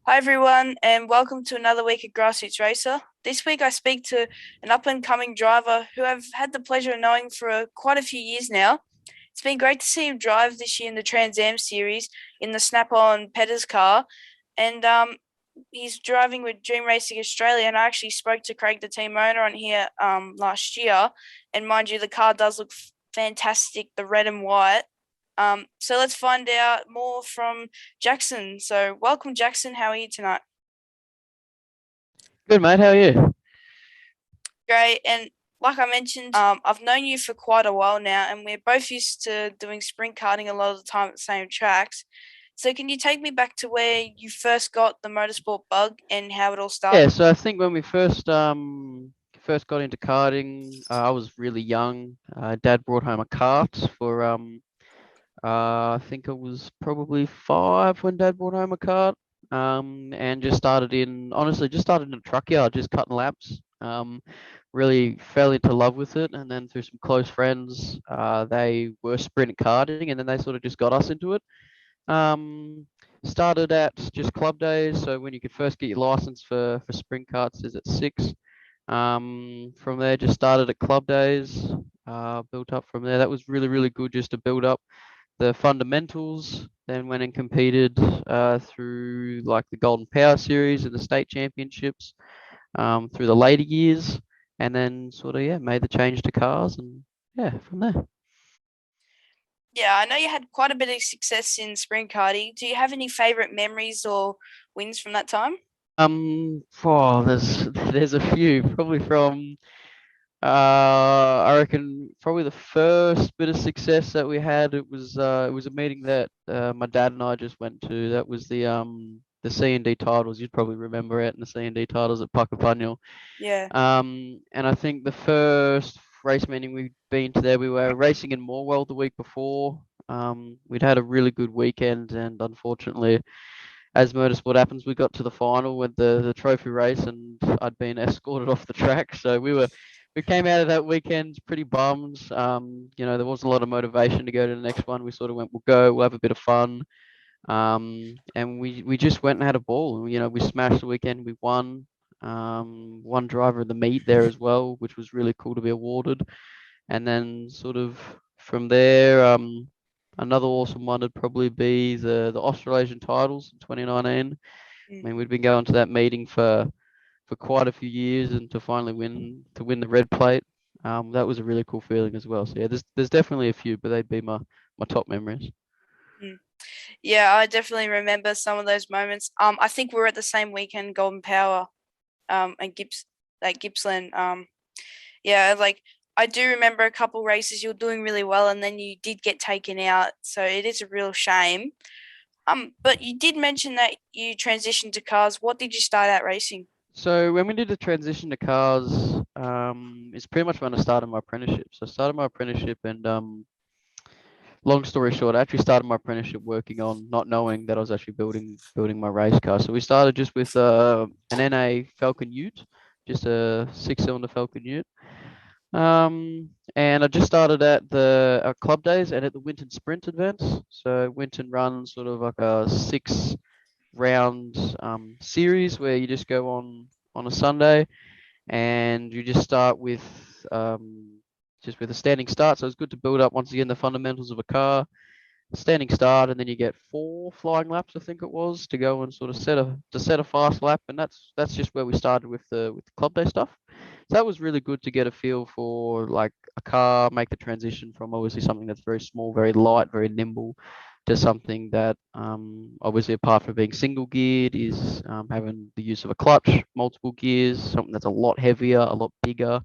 Hi everyone, and welcome to another week of Grassroots Racer. This week I speak to an up-and-coming driver who I've had the pleasure of knowing for quite a few years now. It's been great to see him drive this year in the Trans Am series in the Snap-on Pedders car, and he's driving with Dream Racing Australia. And I actually spoke to Craig, the team owner, on here last year. And mind you, the car does look fantastic, the red and white. So let's find out more from Jackson. So welcome, Jackson. How are you tonight? Good, mate. How are you? Great. And like I mentioned, I've known you for quite a while now, and we're both used to doing sprint karting a lot of the time at the same tracks. So can you take me back to where you first got the motorsport bug and how it all Yeah, started? so I think when we first got into karting, I was really young. Dad brought home a kart for I think I was probably 5 when Dad brought home a kart. And just started in honestly just started in a truck yard, just cutting laps. Really fell into love with it, and then through some close friends, they were sprint karting, and then they sort of just got us into it. Um, Started at just club days, so when you could first get your license for sprint karts is at 6. From there, just started at club days, built up from there. That was really good just to build up the fundamentals. Then went and competed through like the Golden Power Series and the state championships through the later years, and then sort of made the change to cars, and from there. Yeah, I know you had quite a bit of success in sprint karting. Do you have any favorite memories or wins from that time? There's a few probably from I reckon probably the first bit of success that we had. It was a meeting that my dad and I just went to. That was the C&D titles. You'd probably remember it, and the C&D titles at Puckapunyal. Yeah. And I think the first race meeting we'd been to there, we were racing in Morwell the week before. We'd had a really good weekend, and unfortunately, as motorsport happens, we got to the final with the trophy race, and I'd been escorted off the track. So we came out of that weekend pretty bummed. There wasn't a lot of motivation to go to the next one. We sort of went, we'll have a bit of fun. And we just went and had a ball. We smashed the weekend. We won. One driver of the meet there as well, which was really cool to be awarded. And then sort of from there, another awesome one would probably be the Australasian titles in 2019. I Mm. mean, we'd been going to that meeting for quite a few years, and to finally win the red plate, that was a really cool feeling as well. So yeah, there's definitely a few, but they'd be my top memories. Mm. Yeah, I definitely remember some of those moments. I think we were at the same weekend, Golden Power, and Gippsland. Yeah, like I do remember a couple races you were doing really well, and then you did get taken out. So it is a real shame. But you did mention that you transitioned to cars. What did you start out racing? So when we did the transition to cars, it's pretty much when I started my apprenticeship. So I started my apprenticeship, and long story short, I actually started my apprenticeship working on not knowing that I was actually building my race car. So we started just with an NA Falcon Ute, just a 6-cylinder Falcon Ute. And I just started at the club days and at the Winton Sprint events. So Winton runs sort of like a 6 round series where you just go on a Sunday, and you just start with a standing start. So it's good to build up once again the fundamentals of a car, standing start, and then you get 4 flying laps, I think it was, to go and sort of set a fast lap, and that's just where we started with the club day stuff. So that was really good to get a feel for like a car, make the transition from obviously something that's very small, very light, very nimble, to something that obviously apart from being single geared is having the use of a clutch, multiple gears, something that's a lot heavier, a lot bigger.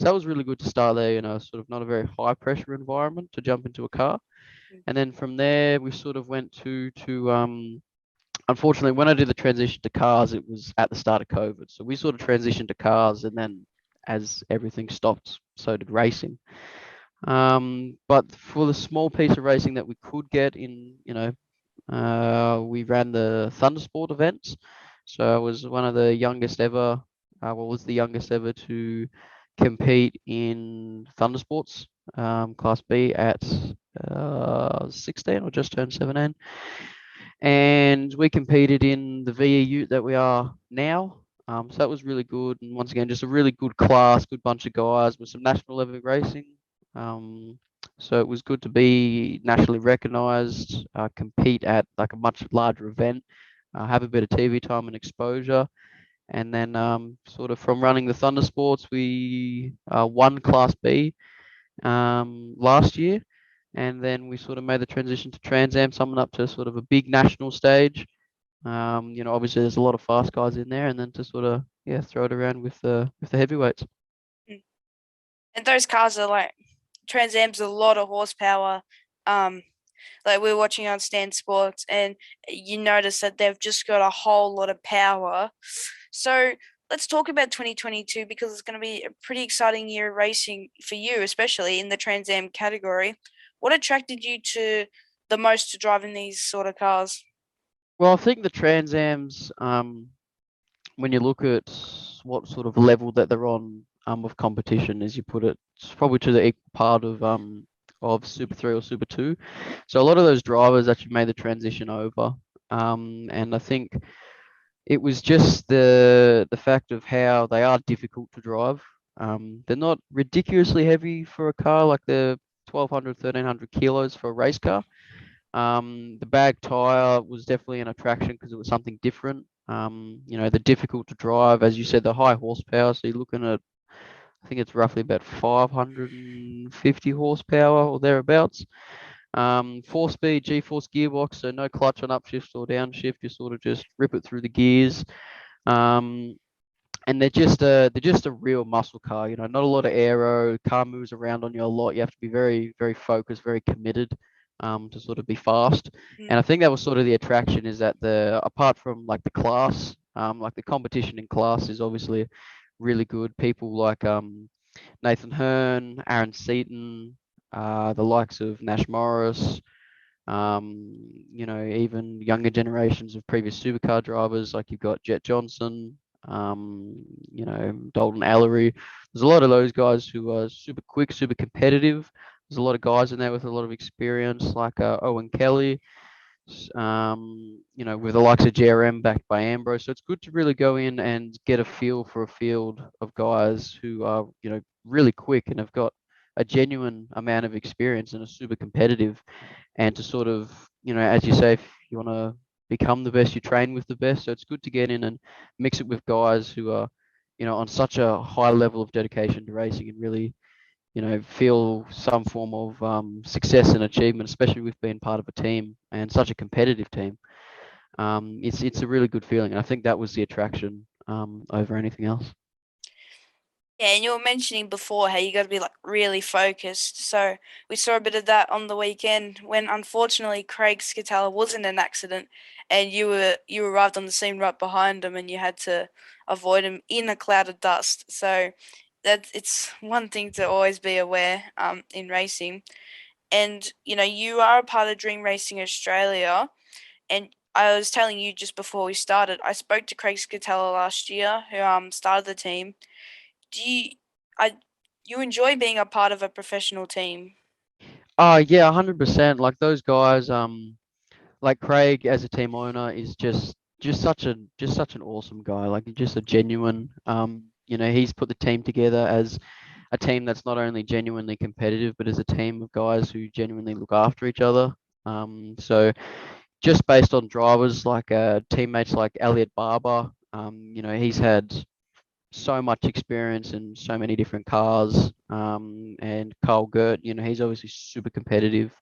So that was really good to start there, sort of not a very high pressure environment to jump into a car. And then from there, we sort of went to unfortunately, when I did the transition to cars, it was at the start of COVID. So we sort of transitioned to cars, and then as everything stopped, so did racing. But for the small piece of racing that we could get in, we ran the Thundersport events. So I was one of the youngest ever, was the youngest ever to compete in Thundersports, Class B at 16 or just turned 17. and we competed in the VE that we are now. So that was really good, and once again, just a really good class, good bunch of guys with some national level racing. So it was good to be nationally recognised, compete at like a much larger event, have a bit of TV time and exposure, and then sort of from running the Thunder Sports, we won Class B last year, and then we sort of made the transition to Trans Am, summing up to sort of a big national stage. Obviously there's a lot of fast guys in there, and then to sort of throw it around with the heavyweights. Mm. And those cars are like Trans Am's a lot of horsepower. Like we were watching on Stand Sports, and you notice that they've just got a whole lot of power. So let's talk about 2022 because it's going to be a pretty exciting year of racing for you, especially in the Trans Am category. What attracted you to the most to driving these sort of cars? Well, I think the Trans Ams, when you look at what sort of level that they're on of competition, as you put it, it's probably to the equal part of Super 3 or Super 2. So a lot of those drivers actually made the transition over. And I think it was just the fact of how they are difficult to drive. They're not ridiculously heavy for a car, like they're 1,200, 1,300 kilos for a race car. The bag tire was definitely an attraction because it was something different. The difficult to drive, as you said, the high horsepower. So you're looking at, I think it's roughly about 550 horsepower or thereabouts. Four-speed G-force gearbox, so no clutch on upshift or downshift. You sort of just rip it through the gears. Um, and they're just a real muscle car. Not a lot of aero. Car moves around on you a lot. You have to be very very focused, very committed, to sort of be fast. Mm. And I think that was sort of the attraction is that the apart from like the class, like the competition in class is obviously really good. People like Nathan Hearn, Aaron Seaton, the likes of Nash Morris. Even younger generations of previous supercar drivers, like you've got Jet Johnson, Dalton Allery. There's a lot of those guys who are super quick, super competitive. There's a lot of guys in there with a lot of experience, like Owen Kelly, with the likes of JRM backed by Ambrose. So it's good to really go in and get a feel for a field of guys who are, really quick and have got a genuine amount of experience and are super competitive. And to sort of, as you say, if you want to become the best, you train with the best. So it's good to get in and mix it with guys who are, on such a high level of dedication to racing and really, feel some form of success and achievement, especially with being part of a team and such a competitive team. It's a really good feeling, and I think that was the attraction over anything else. Yeah, and you were mentioning before how you got to be like really focused. So we saw a bit of that on the weekend when unfortunately Craig Scatella was in an accident, and you arrived on the scene right behind him, and you had to avoid him in a cloud of dust. So that it's one thing to always be aware in racing, and you are a part of Dream Racing Australia, and I was telling you just before we started, I spoke to Craig Scatella last year, who started the team. Do you I you enjoy being a part of a professional team? Oh yeah, 100%. Like those guys, like Craig as a team owner is just such an awesome guy. Like just a genuine. He's put the team together as a team that's not only genuinely competitive, but as a team of guys who genuinely look after each other. So just based on drivers like teammates like Elliot Barber, he's had so much experience in so many different cars. And Carl Gert, he's obviously super competitive.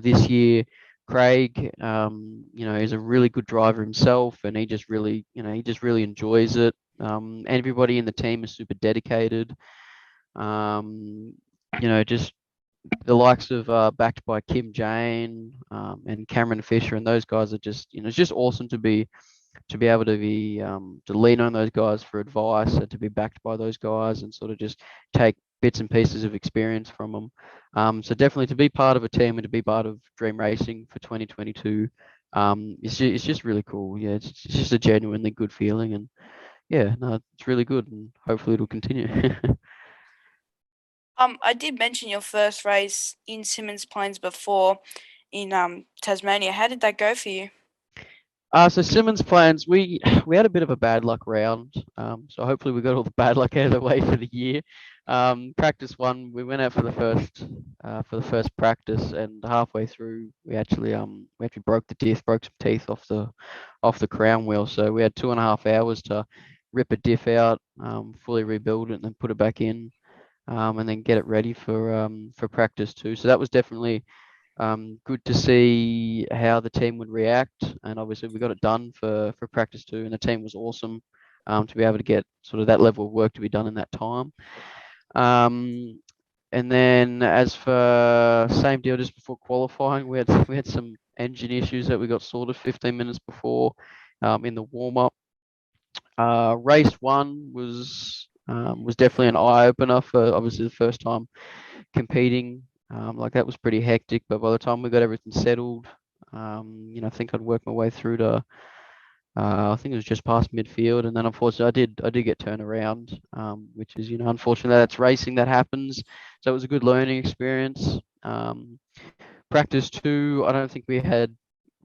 This year, Craig, is a really good driver himself, and he just really enjoys it. Everybody in the team is super dedicated. Just the likes of backed by Kim Jane and Cameron Fisher, and those guys are just, it's just awesome to be able to lean on those guys for advice and to be backed by those guys and sort of just take bits and pieces of experience from them. So definitely to be part of a team and to be part of Dream Racing for 2022, it's just really cool. Yeah, it's just a genuinely good feeling, and yeah, no, it's really good, and hopefully it'll continue. I did mention your first race in Simmons Plains before in Tasmania. How did that go for you? So Simmons plans, we had a bit of a bad luck round. So hopefully we got all the bad luck out of the way for the year. Practice one, we went out for the first practice, and halfway through we actually broke the diff, broke some teeth off the crown wheel. So we had 2.5 hours to rip a diff out, fully rebuild it, and then put it back in, and then get it ready for practice two. So that was definitely good to see how the team would react, and obviously we got it done for practice two, and the team was awesome to be able to get sort of that level of work to be done in that time. Um, and then as for same deal, just before qualifying, we had some engine issues that we got sorted 15 minutes before in the warm up. Race one was definitely an eye opener for obviously the first time competing. Like that was pretty hectic, but by the time we got everything settled, I think I'd worked my way through to, I think it was just past midfield, and then unfortunately I did get turned around, which is unfortunately that's racing, that happens. So it was a good learning experience. Practice two, I don't think we had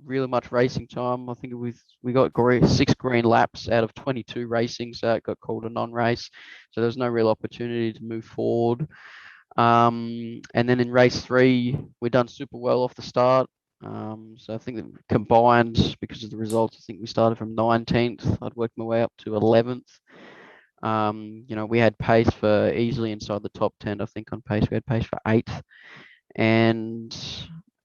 really much racing time. I think we got 6 green laps out of 22 racing, so it got called a non-race. So there was no real opportunity to move forward. And then in race three, we done super well off the start. So I think that combined, because of the results, I think we started from 19th. I'd worked my way up to 11th. We had pace for easily inside the top 10. I think on pace we had pace for 8th, and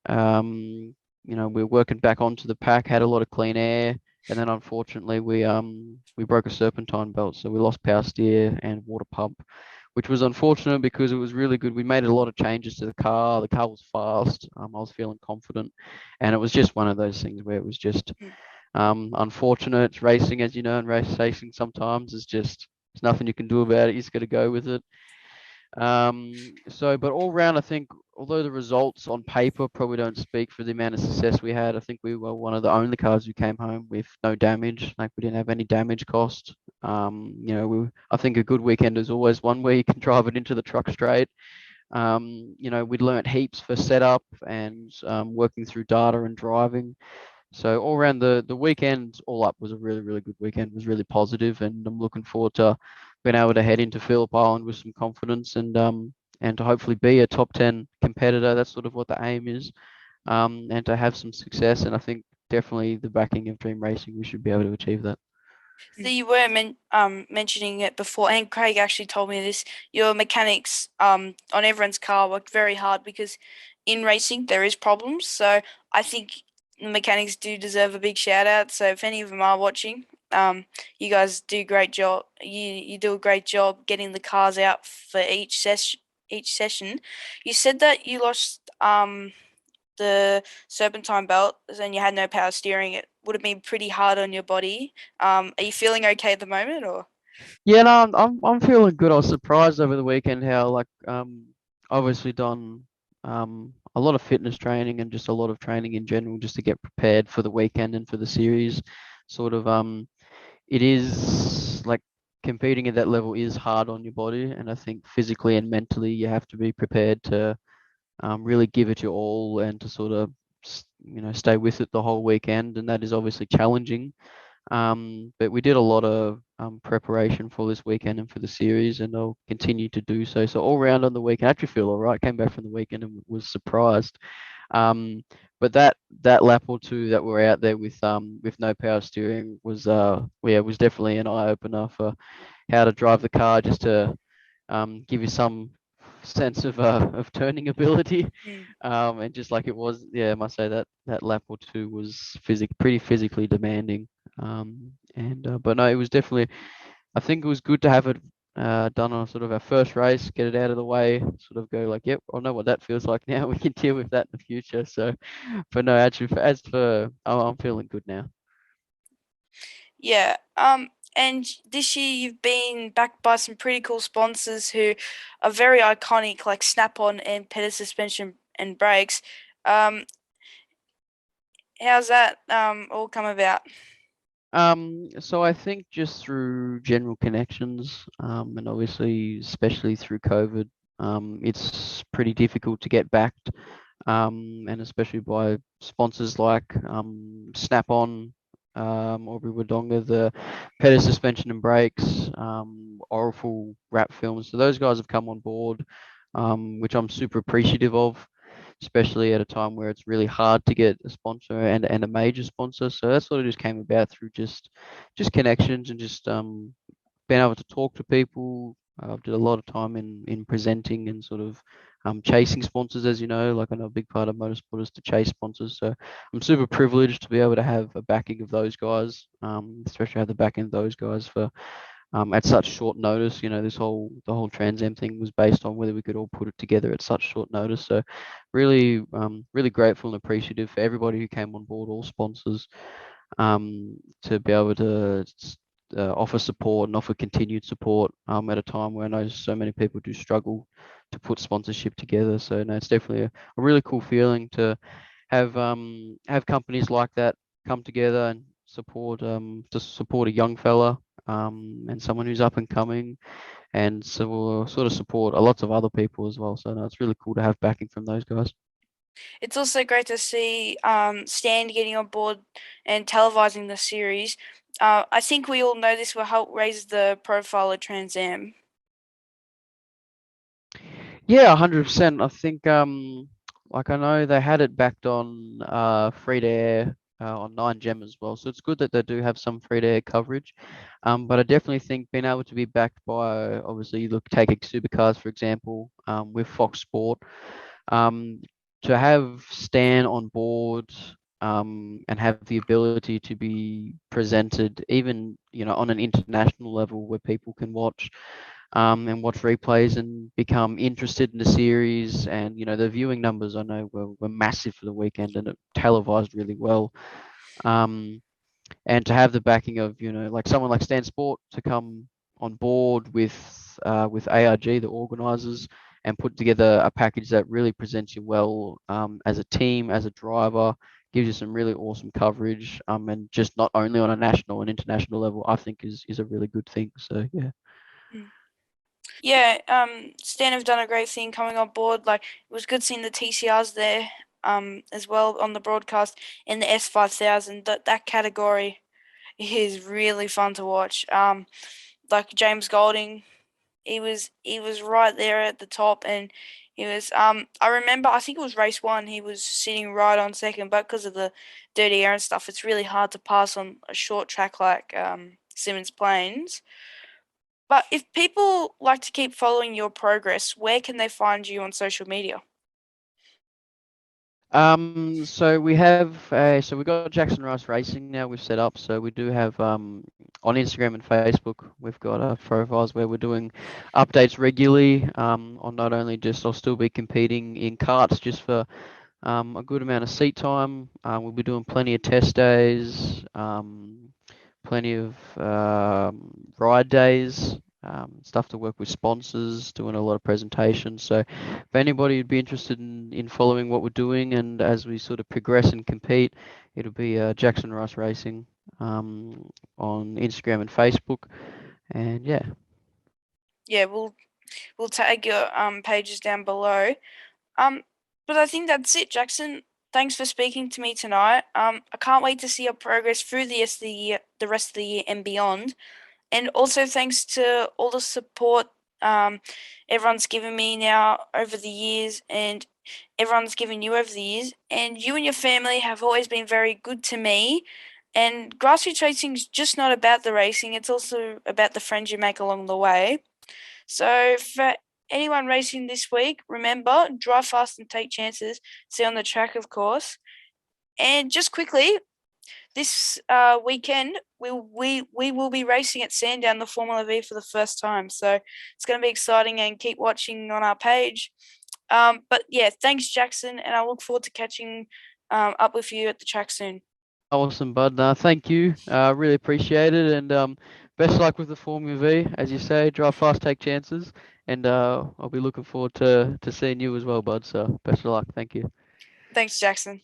we were working back onto the pack. Had a lot of clean air, and then unfortunately we broke a serpentine belt, so we lost power steer and water pump, which was unfortunate because it was really good. We made a lot of changes to the car. The car was fast. I was feeling confident, and it was just one of those things where it was just unfortunate. It's racing, as you know, and race racing sometimes is just there's nothing you can do about it. You just got to go with it. But all round, I think, although the results on paper probably don't speak for the amount of success we had, I think we were one of the only cars who came home with no damage. Like we didn't have any damage cost. I think a good weekend is always one where you can drive it into the truck straight. We'd learnt heaps for setup and working through data and driving. So all around the weekend, all up was a really, really good weekend. It was really positive, and I'm looking forward to being able to head into Phillip Island with some confidence and to hopefully be a top 10 competitor. That's sort of what the aim is, and to have some success. And I think definitely the backing of Dream Racing, we should be able to achieve that. So you were mentioning it before, and Craig actually told me this. Your mechanics on everyone's car worked very hard because in racing there is problems. So I think the mechanics do deserve a big shout out. So if any of them are watching, you guys do a great job. You do a great job getting the cars out for each session. You said that you lost the serpentine belt and you had no power steering. It would have been pretty hard on your body. Are you feeling okay at the moment, or? Yeah, no, I'm feeling good. I was surprised over the weekend how obviously done a lot of fitness training and just a lot of training in general just to get prepared for the weekend and for the series. Sort of it is like competing at that level is hard on your body, and I think physically and mentally you have to be prepared to really give it your all and to sort of stay with it the whole weekend, and that is obviously challenging. But we did a lot of preparation for this weekend and for the series, and I'll continue to do so. So all round on the weekend, I actually feel all right. Came back from the weekend and was surprised. Um, but that lap or two that we're out there with no power steering was definitely an eye opener for how to drive the car, just to give you some sense of turning ability. Mm. And just like it was, yeah, I must say that lap or two was pretty physically demanding. But no, it was definitely. I think it was good to have it done on sort of our first race, get it out of the way, sort of go like, yep, I know what that feels like now. We can deal with that in the future. So, but no, actually, I'm feeling good now. Yeah. And this year you've been backed by some pretty cool sponsors who are very iconic, like Snap-on and Pedders suspension and brakes. Um, how's that all come about? So I think just through general connections, and obviously especially through COVID, it's pretty difficult to get backed, and especially by sponsors like Snap-on. Aubrey Wodonga, the Pedders suspension and brakes, Oracle wrap films. So those guys have come on board, which I'm super appreciative of, especially at a time where it's really hard to get a sponsor and a major sponsor. So that sort of just came about through just connections and just being able to talk to people. I've did a lot of time in presenting and sort of chasing sponsors, as you know. Like I know a big part of motorsport is to chase sponsors. So I'm super privileged to be able to have a backing of those guys, especially have the backing of those guys for at such short notice. You know, the whole Trans Am thing was based on whether we could all put it together at such short notice. So really grateful and appreciative for everybody who came on board, all sponsors, to be able to offer support and offer continued support at a time where I know so many people do struggle to put sponsorship together. So no, it's definitely a really cool feeling to have companies like that come together and support a young fella and someone who's up and coming, and so we'll sort of support a lots of other people as well. So no, it's really cool to have backing from those guys. It's also great to see Stan getting on board and televising the series. I think we all know this will help raise the profile of Trans Am. Yeah, 100%. I think like I know they had it backed on free to air on 9 Gem as well. So it's good that they do have some free to air coverage. But I definitely think being able to be backed by, obviously you look taking Supercars for example, with Fox Sport, um to have Stan on board and have the ability to be presented even, you know, on an international level where people can watch and watch replays and become interested in the series. And you know, the viewing numbers I know were massive for the weekend and it televised really well. Um, and to have the backing of, you know, like someone like Stan Sport to come on board with ARG, the organisers, and put together a package that really presents you well as a team, as a driver, gives you some really awesome coverage, and just not only on a national and international level, I think is a really good thing. So yeah. Mm. Yeah, Stan have done a great thing coming on board. Like it was good seeing the TCRs there, as well on the broadcast in the S5000. That category is really fun to watch. Like James Golding, he was right there at the top, and he was. I remember, I think it was race one. He was sitting right on second, but because of the dirty air and stuff, it's really hard to pass on a short track like Simmons Plains. But if people like to keep following your progress, where can they find you on social media? So we have so we've got Jackson Rice Racing now we've set up. So we do have on Instagram and Facebook we've got profiles where we're doing updates regularly. On not only just I'll still be competing in karts just for a good amount of seat time. We'll be doing plenty of test days, plenty of ride days, stuff to work with sponsors, doing a lot of presentations. So if anybody would be interested in following what we're doing and as we sort of progress and compete, it'll be Jackson Rice Racing on Instagram and Facebook. And yeah. Yeah, we'll tag your pages down below. Um, but I think that's it, Jackson. Thanks for speaking to me tonight. I can't wait to see your progress through the rest of the year and beyond. And also thanks to all the support everyone's given me now over the years, and everyone's given you over the years. And you and your family have always been very good to me. And grassroots racing is just not about the racing; it's also about the friends you make along the way. So for anyone racing this week, remember, drive fast and take chances. Stay on the track, of course. And just quickly, this weekend we will be racing at Sandown, the Formula V, for the first time. So it's going to be exciting, and keep watching on our page. But yeah, thanks, Jackson, and I look forward to catching up with you at the track soon. Awesome, bud. Thank you. Really appreciate it. And best luck with the Formula V. As you say, drive fast, take chances. And I'll be looking forward to seeing you as well, bud. So best of luck. Thank you. Thanks, Jackson.